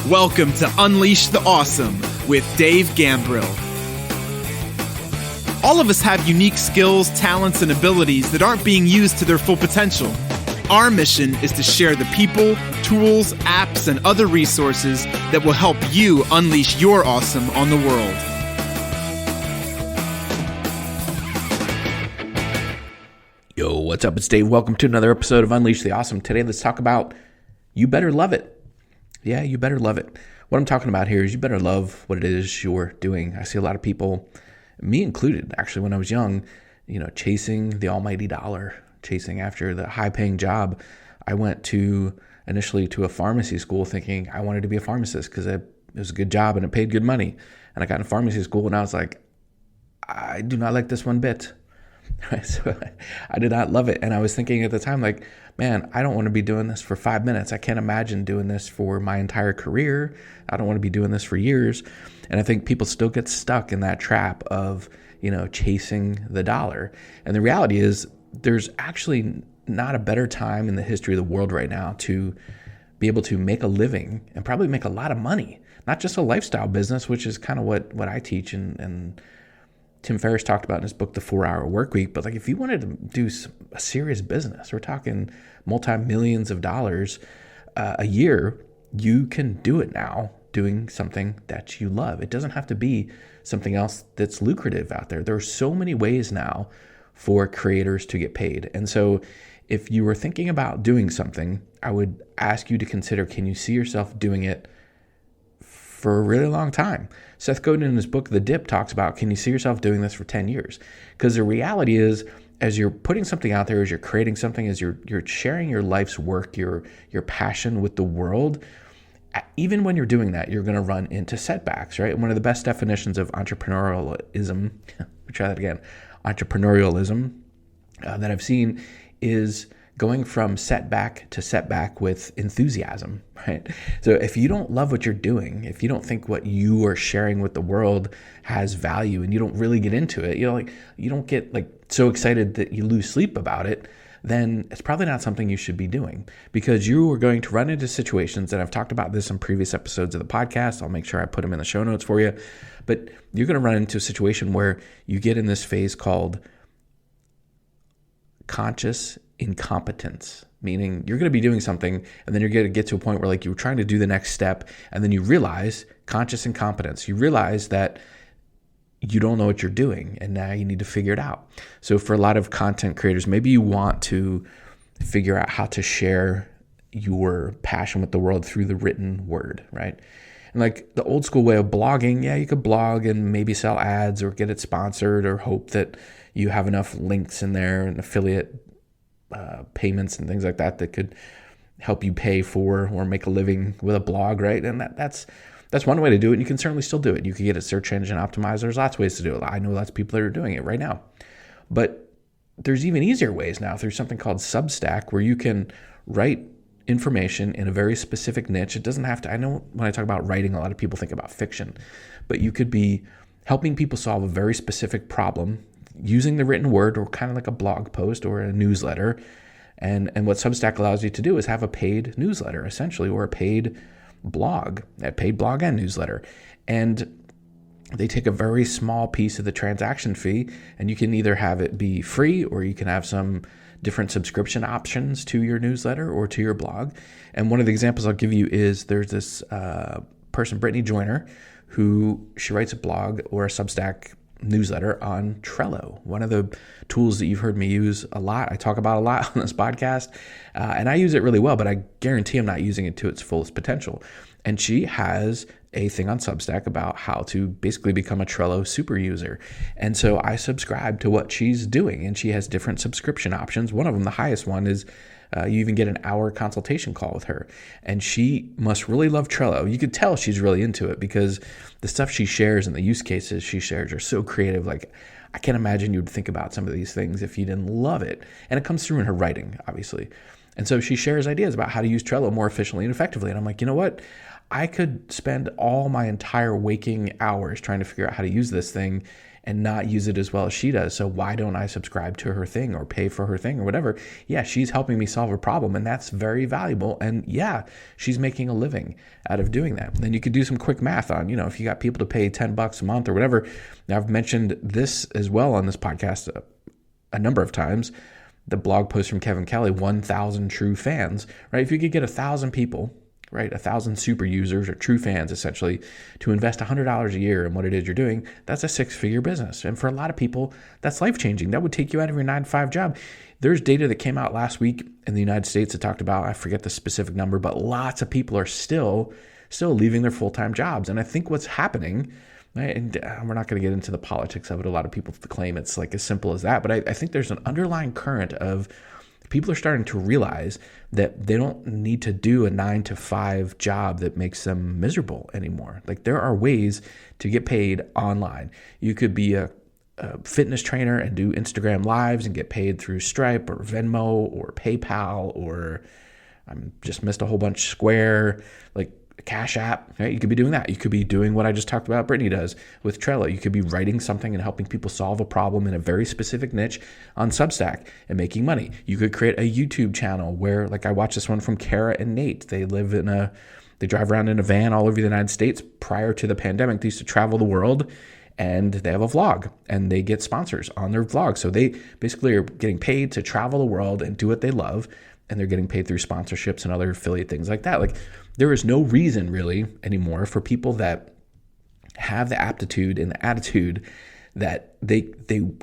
Welcome to Unleash the Awesome with Dave Gambrill. All of us have unique skills, talents, and abilities that aren't being used to their full potential. Our mission is to share the people, tools, apps, and other resources that will help you unleash your awesome on the world. Yo, what's up? It's Dave. Welcome to another episode of Unleash the Awesome. Today, let's talk about you better love it. Yeah, you better love it. What I'm talking about here is you better love what it is you're doing. I see a lot of people, me included, actually, when I was young, chasing the almighty dollar, chasing after the high-paying job. I went initially to a pharmacy school thinking I wanted to be a pharmacist because it was a good job and it paid good money. And I got in pharmacy school and I was like, I do not like this one bit. So I did not love it. And I was thinking at the time, like, man, I don't want to be doing this for 5 minutes. I can't imagine doing this for my entire career. I don't want to be doing this for years. And I think people still get stuck in that trap of, chasing the dollar. And the reality is there's actually not a better time in the history of the world right now to be able to make a living and probably make a lot of money, not just a lifestyle business, which is kind of what I teach and Tim Ferriss talked about in his book, The 4-Hour Workweek. But like, if you wanted to do a serious business, we're talking multi-millions of dollars a year, you can do it now doing something that you love. It doesn't have to be something else that's lucrative out there. There are so many ways now for creators to get paid. And so if you were thinking about doing something, I would ask you to consider, can you see yourself doing it for a really long time? Seth Godin in his book, The Dip, talks about, can you see yourself doing this for 10 years? Because the reality is, as you're putting something out there, as you're creating something, as you're sharing your life's work, your passion with the world, even when you're doing that, you're going to run into setbacks, right? And one of the best definitions of entrepreneurialism, try that again, entrepreneurialism that I've seen is going from setback to setback with enthusiasm, right? So if you don't love what you're doing, if you don't think what you are sharing with the world has value and you don't really get into it, you don't get so excited that you lose sleep about it, then it's probably not something you should be doing, because you are going to run into situations, and I've talked about this in previous episodes of the podcast. I'll make sure I put them in the show notes for you, but you're going to run into a situation where you get in this phase called conscious incompetence, meaning you're going to be doing something and then you're going to get to a point where you're trying to do the next step, and then you realize conscious incompetence. You realize that you don't know what you're doing and now you need to figure it out. So for a lot of content creators, maybe you want to figure out how to share your passion with the world through the written word, right? And the old school way of blogging, yeah, you could blog and maybe sell ads or get it sponsored or hope that you have enough links in there and affiliate payments and things like that could help you pay for or make a living with a blog, right? And that's one way to do it. And you can certainly still do it. You can get a search engine optimizer. There's lots of ways to do it. I know lots of people that are doing it right now. But there's even easier ways now through something called Substack, where you can write information in a very specific niche. It doesn't have to, I know when I talk about writing, a lot of people think about fiction, but you could be helping people solve a very specific problem using the written word, or kind of like a blog post or a newsletter. And what Substack allows you to do is have a paid newsletter, essentially, or a paid blog and newsletter. And they take a very small piece of the transaction fee, and you can either have it be free, or you can have some different subscription options to your newsletter or to your blog. And one of the examples I'll give you is there's this person, Brittany Joiner, who she writes a blog or a Substack newsletter on Trello, one of the tools that you've heard me use a lot. I talk about a lot on this podcast, and I use it really well, but I guarantee I'm not using it to its fullest potential. And she has a thing on Substack about how to basically become a Trello super user. And so I subscribe to what she's doing, and she has different subscription options. One of them, the highest one, is you even get an hour consultation call with her. And she must really love Trello. You could tell she's really into it because the stuff she shares and the use cases she shares are so creative. I can't imagine you'd think about some of these things if you didn't love it. And it comes through in her writing, obviously. And so she shares ideas about how to use Trello more efficiently and effectively. And I'm like, you know what? I could spend all my entire waking hours trying to figure out how to use this thing and not use it as well as she does. So why don't I subscribe to her thing or pay for her thing or whatever? Yeah, she's helping me solve a problem, and that's very valuable. And yeah, she's making a living out of doing that. Then you could do some quick math on, if you got people to pay $10 a month or whatever. Now, I've mentioned this as well on this podcast a number of times. The blog post from Kevin Kelly, 1,000 true fans, right? If you could get 1,000 people, right, 1,000 super users or true fans essentially, to invest $100 a year in what it is you're doing, that's a 6-figure business. And for a lot of people, that's life-changing. That would take you out of your 9-to-5 job. There's data that came out last week in the United States that talked about, I forget the specific number, but lots of people are still leaving their full-time jobs. And I think what's happening, right, and we're not going to get into the politics of it. A lot of people claim it's like as simple as that. But I think there's an underlying current of people are starting to realize that they don't need to do a 9-to-5 job that makes them miserable anymore. Like, there are ways to get paid online. You could be a fitness trainer and do Instagram lives and get paid through Stripe or Venmo or PayPal or I just missed a whole bunch, Square, like Cash App, right? You could be doing that. You could be doing what I just talked about Brittany does with Trello. You could be writing something and helping people solve a problem in a very specific niche on Substack and making money. You could create a YouTube channel where, like, I watched this one from Kara and Nate. They drive around in a van all over the United States. Prior to the pandemic, they used to travel the world, and they have a vlog and they get sponsors on their vlog. So they basically are getting paid to travel the world and do what they love. And they're getting paid through sponsorships and other affiliate things like that. Like, there is no reason really anymore for people that have the aptitude and the attitude that they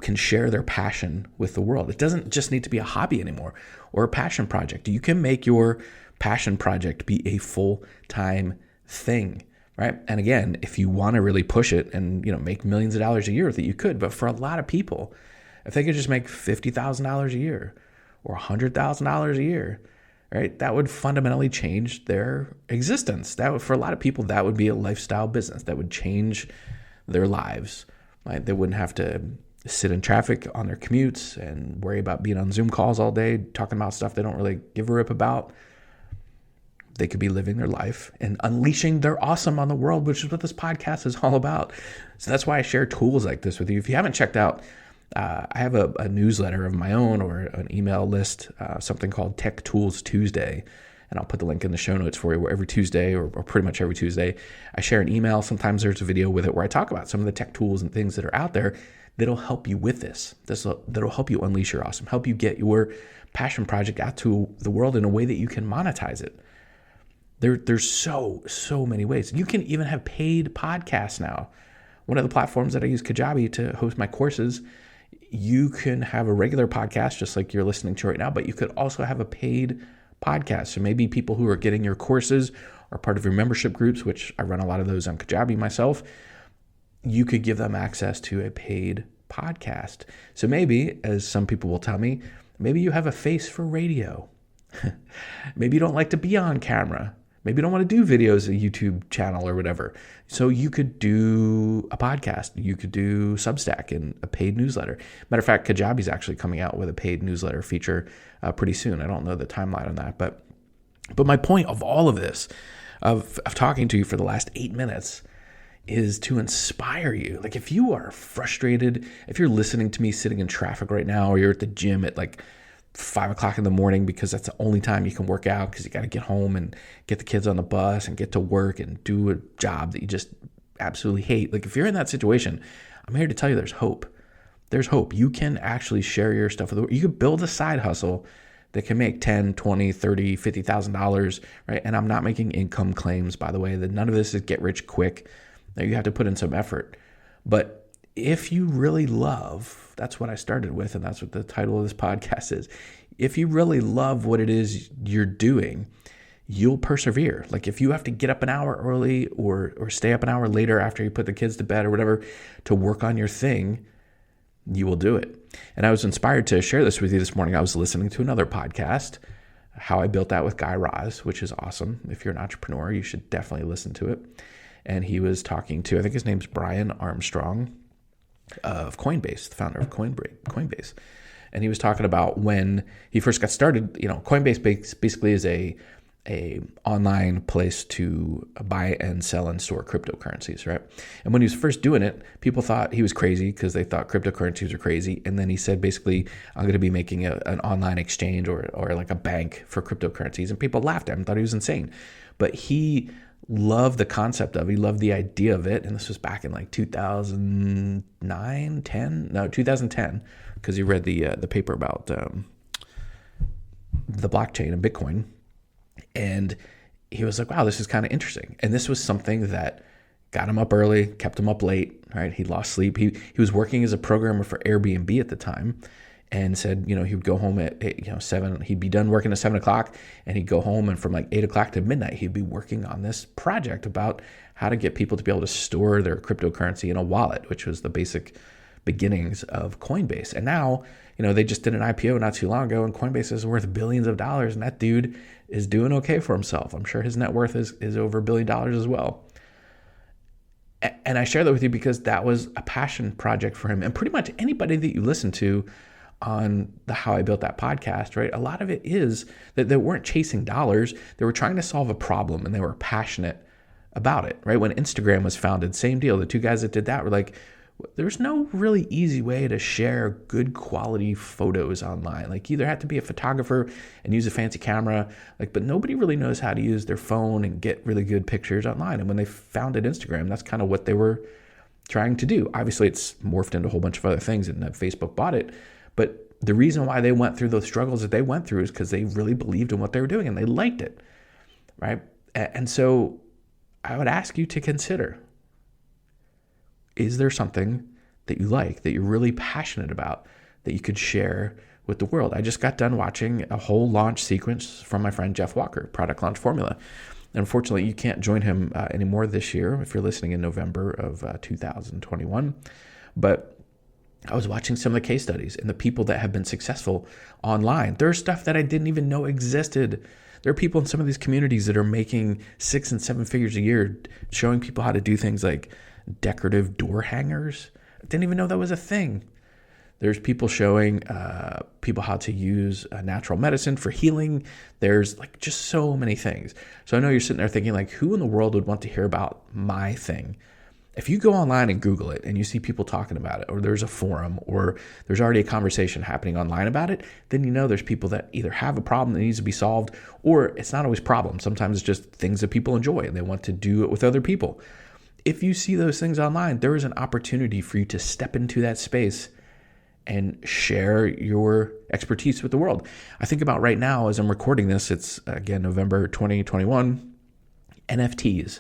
can share their passion with the world. It doesn't just need to be a hobby anymore or a passion project. You can make your passion project be a full-time thing, right? And again, if you want to really push it and, make millions of dollars a year with it, you could. But for a lot of people, if they could just make $50,000 a year, or $100,000 a year, right? That would fundamentally change their existence. That would, for a lot of people, that would be a lifestyle business that would change their lives, right? They wouldn't have to sit in traffic on their commutes and worry about being on Zoom calls all day, talking about stuff they don't really give a rip about. They could be living their life and unleashing their awesome on the world, which is what this podcast is all about. So that's why I share tools like this with you. If you haven't checked out, I have a newsletter of my own or an email list, something called Tech Tools Tuesday. And I'll put the link in the show notes for you, where every Tuesday or pretty much every Tuesday, I share an email. Sometimes there's a video with it where I talk about some of the tech tools and things that are out there that'll help you with this. That'll help you unleash your awesome, help you get your passion project out to the world in a way that you can monetize it. There's so many ways. You can even have paid podcasts now. One of the platforms that I use, Kajabi, to host my courses, you can have a regular podcast just like you're listening to right now, but you could also have a paid podcast. So maybe people who are getting your courses are part of your membership groups, which I run a lot of those on Kajabi myself. You could give them access to a paid podcast. So maybe, as some people will tell me, maybe you have a face for radio. Maybe you don't like to be on camera. Maybe you don't want to do videos, a YouTube channel or whatever. So you could do a podcast. You could do Substack and a paid newsletter. Matter of fact, Kajabi is actually coming out with a paid newsletter feature pretty soon. I don't know the timeline on that. But my point of all of this, of talking to you for the last 8 minutes, is to inspire you. Like, if you are frustrated, if you're listening to me sitting in traffic right now, or you're at the gym at like 5 o'clock in the morning because that's the only time you can work out because you got to get home and get the kids on the bus and get to work and do a job that you just absolutely hate. Like, if you're in that situation, I'm here to tell you there's hope. There's hope. You can actually share your stuff with the world. You could build a side hustle that can make $10, $20, $30, $50,000, right? And I'm not making income claims, by the way, that none of this is get rich quick. Now, you have to put in some effort. But if you really love, that's what I started with, and that's what the title of this podcast is. If you really love what it is you're doing, you'll persevere. Like, if you have to get up an hour early or stay up an hour later after you put the kids to bed or whatever to work on your thing, you will do it. And I was inspired to share this with you this morning. I was listening to another podcast, How I Built That with Guy Raz, which is awesome. If you're an entrepreneur, you should definitely listen to it. And he was talking to, I think his name's Brian Armstrong, of Coinbase, the founder of Coinbase. And he was talking about when he first got started, Coinbase basically is a a online place to buy and sell and store cryptocurrencies, right? And when he was first doing it, people thought he was crazy because they thought cryptocurrencies are crazy. And then he said, basically, I'm going to be making an online exchange or like a bank for cryptocurrencies. And people laughed at him, thought he was insane. But he loved the concept of it. He loved the idea of it. And this was back in like 2010, because he read the paper about the blockchain and Bitcoin. And he was like, wow, this is kind of interesting. And this was something that got him up early, kept him up late, right? He lost sleep. He was working as a programmer for Airbnb at the time, and said, he would go home at 7, he'd be done working at 7 o'clock, and he'd go home, and from like 8 o'clock to midnight, he'd be working on this project about how to get people to be able to store their cryptocurrency in a wallet, which was the basic beginnings of Coinbase. And now, they just did an IPO not too long ago, and Coinbase is worth billions of dollars, and that dude is doing okay for himself. I'm sure his net worth is over $1 billion as well. And I share that with you because that was a passion project for him. And pretty much anybody that you listen to on the How I Built That podcast, right? A lot of it is that they weren't chasing dollars. They were trying to solve a problem, and they were passionate about it, right? When Instagram was founded, same deal. The two guys that did that were like, there's no really easy way to share good quality photos online. Like, you either have to be a photographer and use a fancy camera, but nobody really knows how to use their phone and get really good pictures online. And when they founded Instagram, that's kind of what they were trying to do. Obviously, it's morphed into a whole bunch of other things, and Facebook bought it. But the reason why they went through those struggles that they went through is because they really believed in what they were doing and they liked it, right? And so I would ask you to consider, is there something that you like, that you're really passionate about, that you could share with the world? I just got done watching a whole launch sequence from my friend Jeff Walker, Product Launch Formula. And unfortunately, you can't join him anymore this year if you're listening in November of 2021. But I was watching some of the case studies and the people that have been successful online. There's stuff that I didn't even know existed. There are people in some of these communities that are making 6 and 7 figures a year, showing people how to do things like decorative door hangers. I didn't even know that was a thing. There's people showing people how to use natural medicine for healing. There's just so many things. So I know you're sitting there thinking who in the world would want to hear about my thing? If you go online and Google it and you see people talking about it, or there's a forum, or there's already a conversation happening online about it, then there's people that either have a problem that needs to be solved, or it's not always problems. Sometimes it's just things that people enjoy and they want to do it with other people. If you see those things online, there is an opportunity for you to step into that space and share your expertise with the world. I think about right now as I'm recording this, it's again November 2021, NFTs.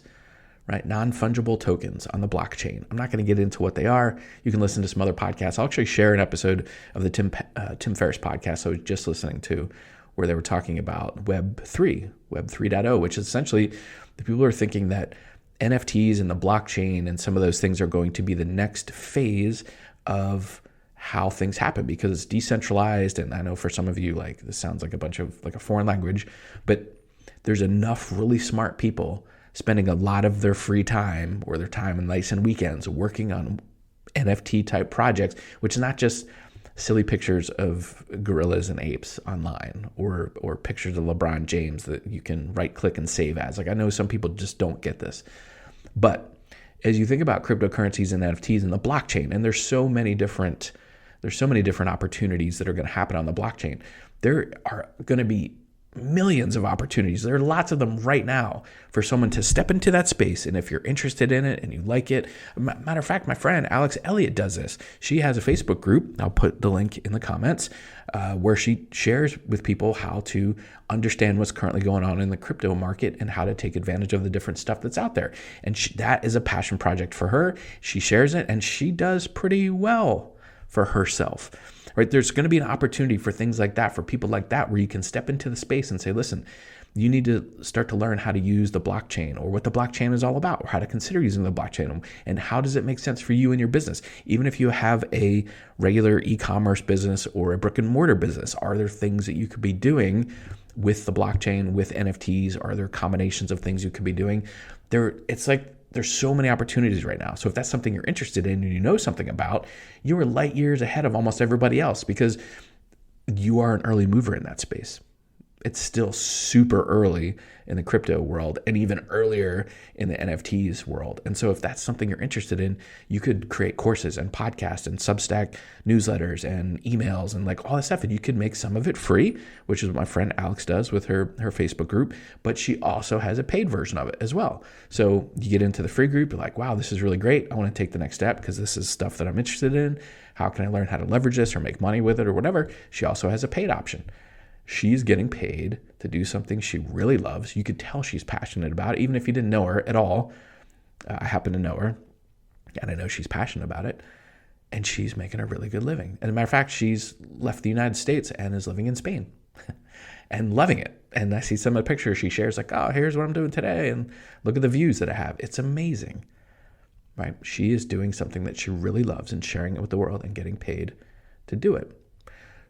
Right? Non-fungible tokens on the blockchain. I'm not going to get into what they are. You can listen to some other podcasts. I'll actually share an episode of the Tim Ferriss podcast I was just listening to, where they were talking about Web 3.0, which is essentially the people are thinking that NFTs and the blockchain and some of those things are going to be the next phase of how things happen, because it's decentralized. And I know for some of you, this sounds like a bunch of a foreign language, but there's enough really smart people spending a lot of their free time or their time and nights and weekends working on NFT type projects, which is not just silly pictures of gorillas and apes online or pictures of LeBron James that you can right click and save as. I know some people just don't get this. But as you think about cryptocurrencies and NFTs and the blockchain, and there's so many different opportunities that are going to happen on the blockchain. There are going to be millions of opportunities. There are lots of them right now for someone to step into that space. And if you're interested in it and you like it, matter of fact, my friend Alex Elliot does this. She has a Facebook group. I'll put the link in the comments where she shares with people how to understand what's currently going on in the crypto market and how to take advantage of the different stuff that's out there. And that is a passion project for her. She shares it and she does pretty well for herself. Right? There's going to be an opportunity for things like that, for people like that, where you can step into the space and say, listen, you need to start to learn how to use the blockchain, or what the blockchain is all about, or how to consider using the blockchain, and how does it make sense for you and your business. Even if you have a regular e-commerce business or a brick and mortar business, are there things that you could be doing with the blockchain, with NFTs? Are there combinations of things you could be doing? There's so many opportunities right now. So if that's something you're interested in and you know something about, you are light years ahead of almost everybody else because you are an early mover in that space. It's still super early in the crypto world and even earlier in the NFTs world. And so if that's something you're interested in, you could create courses and podcasts and Substack newsletters and emails and like all this stuff. And you could make some of it free, which is what my friend Alex does with her Facebook group. But she also has a paid version of it as well. So you get into the free group, you're like, wow, this is really great. I want to take the next step because this is stuff that I'm interested in. How can I learn how to leverage this or make money with it or whatever? She also has a paid option. She's getting paid to do something she really loves. You could tell she's passionate about it, even if you didn't know her at all. I happen to know her, and I know she's passionate about it, and she's making a really good living. As a matter of fact, she's left the United States and is living in Spain and loving it. And I see some of the pictures she shares, like, oh, here's what I'm doing today, and look at the views that I have. It's amazing, right? She is doing something that she really loves and sharing it with the world and getting paid to do it.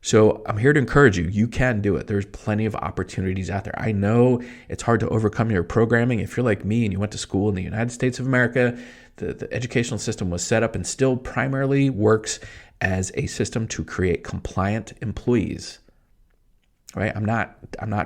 So I'm here to encourage you. You can do it. There's plenty of opportunities out there. I know it's hard to overcome your programming. If you're like me and you went to school in the United States of America, the educational system was set up and still primarily works as a system to create compliant employees. Right? I'm not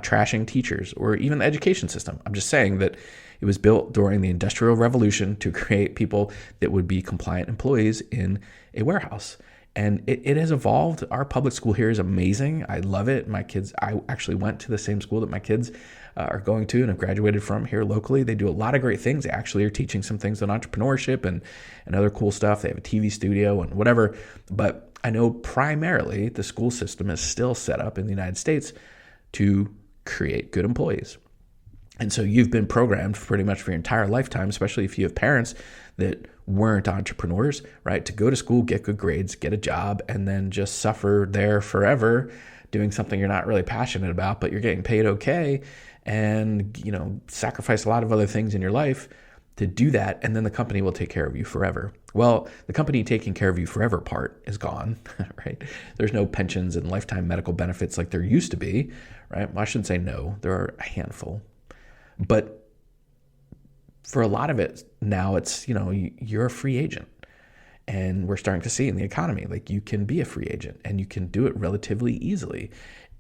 trashing teachers or even the education system. I'm just saying that it was built during the Industrial Revolution to create people that would be compliant employees in a warehouse. And it has evolved. Our public school here is amazing. I love it. My kids, I actually went to the same school that my kids are going to and have graduated from here locally. They do a lot of great things. They actually are teaching some things on entrepreneurship and other cool stuff. They have a TV studio and whatever. But I know primarily the school system is still set up in the United States to create good employees. And so you've been programmed pretty much for your entire lifetime, especially if you have parents that weren't entrepreneurs, right? To go to school, get good grades, get a job, and then just suffer there forever doing something you're not really passionate about, but you're getting paid okay, and, you know, sacrifice a lot of other things in your life to do that, and then the company will take care of you forever. Well, the company taking care of you forever part is gone, right? There's no pensions and lifetime medical benefits like there used to be, right? Well, I shouldn't say no. There are a handful. But for a lot of it now, it's, you know, you're a free agent. And we're starting to see in the economy, like you can be a free agent and you can do it relatively easily.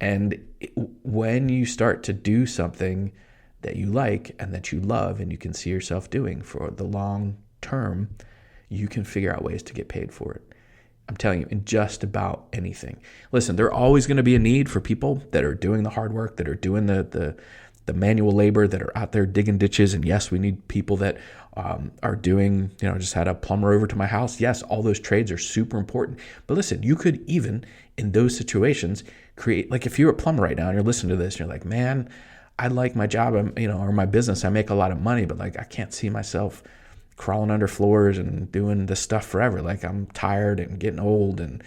And when you start to do something that you like and that you love and you can see yourself doing for the long term, you can figure out ways to get paid for it. I'm telling you, in just about anything. Listen, there's always going to be a need for people that are doing the hard work, that are doing the manual labor, that are out there digging ditches. And yes, we need people that are doing, you know, just had a plumber over to my house. Yes, all those trades are super important. But listen, you could even in those situations create, like if you're a plumber right now and you're listening to this and you're like, man, I like my job, you know, or my business. I make a lot of money, but like I can't see myself crawling under floors and doing this stuff forever. Like I'm tired and getting old, and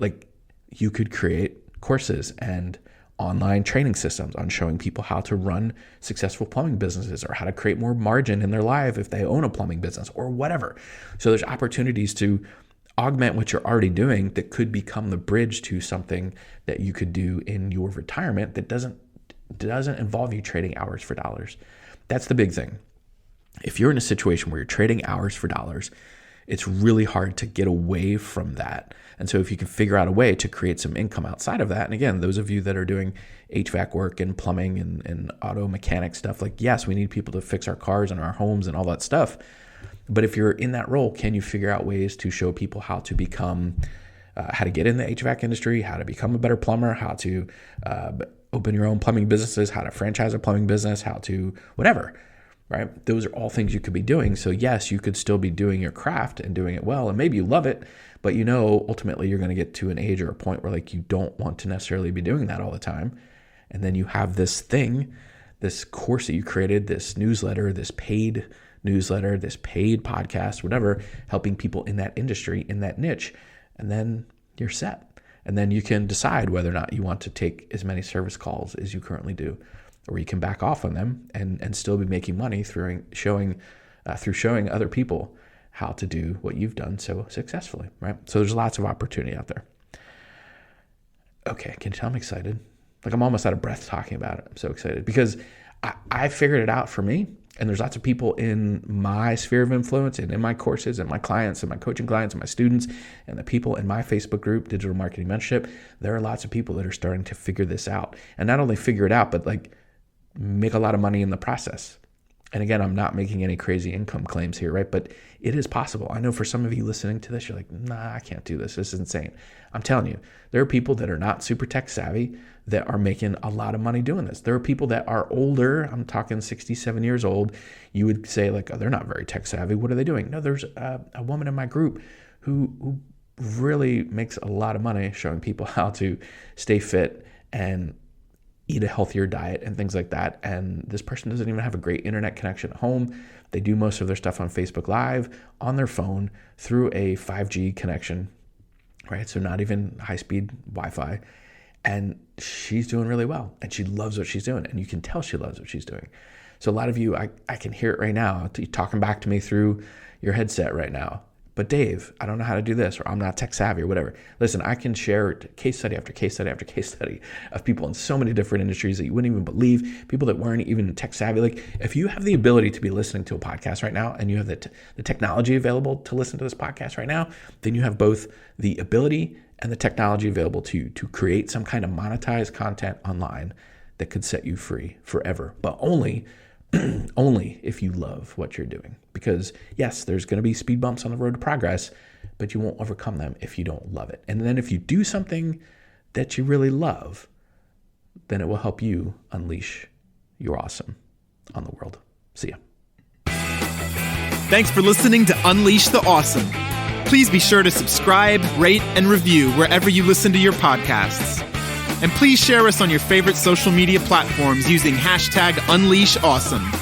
like you could create courses and online training systems on showing people how to run successful plumbing businesses or how to create more margin in their life if they own a plumbing business or whatever. So there's opportunities to augment what you're already doing that could become the bridge to something that you could do in your retirement that doesn't involve you trading hours for dollars. That's the big thing. If you're in a situation where you're trading hours for dollars, it's really hard to get away from that. And so if you can figure out a way to create some income outside of that, and again, those of you that are doing HVAC work and plumbing and auto mechanic stuff, like, yes, we need people to fix our cars and our homes and all that stuff. But if you're in that role, can you figure out ways to show people how to become, how to get in the HVAC industry, how to become a better plumber, how to open your own plumbing businesses, how to franchise a plumbing business, how to whatever, right? Those are all things you could be doing. So yes, you could still be doing your craft and doing it well. And maybe you love it, but you know, ultimately you're going to get to an age or a point where like you don't want to necessarily be doing that all the time. And then you have this thing, this course that you created, this newsletter, this paid newsletter, this paid podcast, whatever, helping people in that industry, in that niche. And then you're set. And then you can decide whether or not you want to take as many service calls as you currently do, or you can back off on them and still be making money through showing other people how to do what you've done so successfully, right? So there's lots of opportunity out there. Okay, can you tell I'm excited? Like I'm almost out of breath talking about it. I'm so excited because I figured it out for me. And there's lots of people in my sphere of influence and in my courses and my clients and my coaching clients and my students and the people in my Facebook group, Digital Marketing Mentorship. There are lots of people that are starting to figure this out, and not only figure it out, but like make a lot of money in the process. And again, I'm not making any crazy income claims here, right? But it is possible. I know for some of you listening to this, you're like, nah, I can't do this. This is insane. I'm telling you, there are people that are not super tech savvy that are making a lot of money doing this. There are people that are older. I'm talking 67 years old. You would say like, oh, they're not very tech savvy. What are they doing? No, there's a woman in my group who really makes a lot of money showing people how to stay fit and eat a healthier diet and things like that. And this person doesn't even have a great internet connection at home. They do most of their stuff on Facebook Live on their phone through a 5G connection, right? So not even high-speed Wi-Fi. And she's doing really well, and she loves what she's doing, and you can tell she loves what she's doing. So a lot of you, I can hear it right now, talking back to me through your headset right now. But Dave, I don't know how to do this, or I'm not tech savvy or whatever. Listen, I can share case study after case study after case study of people in so many different industries that you wouldn't even believe, people that weren't even tech savvy. Like if you have the ability to be listening to a podcast right now and you have the technology available to listen to this podcast right now, then you have both the ability and the technology available to create some kind of monetized content online that could set you free forever, but only if you love what you're doing. Because yes, there's going to be speed bumps on the road to progress, but you won't overcome them if you don't love it. And then if you do something that you really love, then it will help you unleash your awesome on the world. See ya. Thanks for listening to Unleash the Awesome. Please be sure to subscribe, rate, and review wherever you listen to your podcasts. And please share us on your favorite social media platforms using #UnleashAwesome.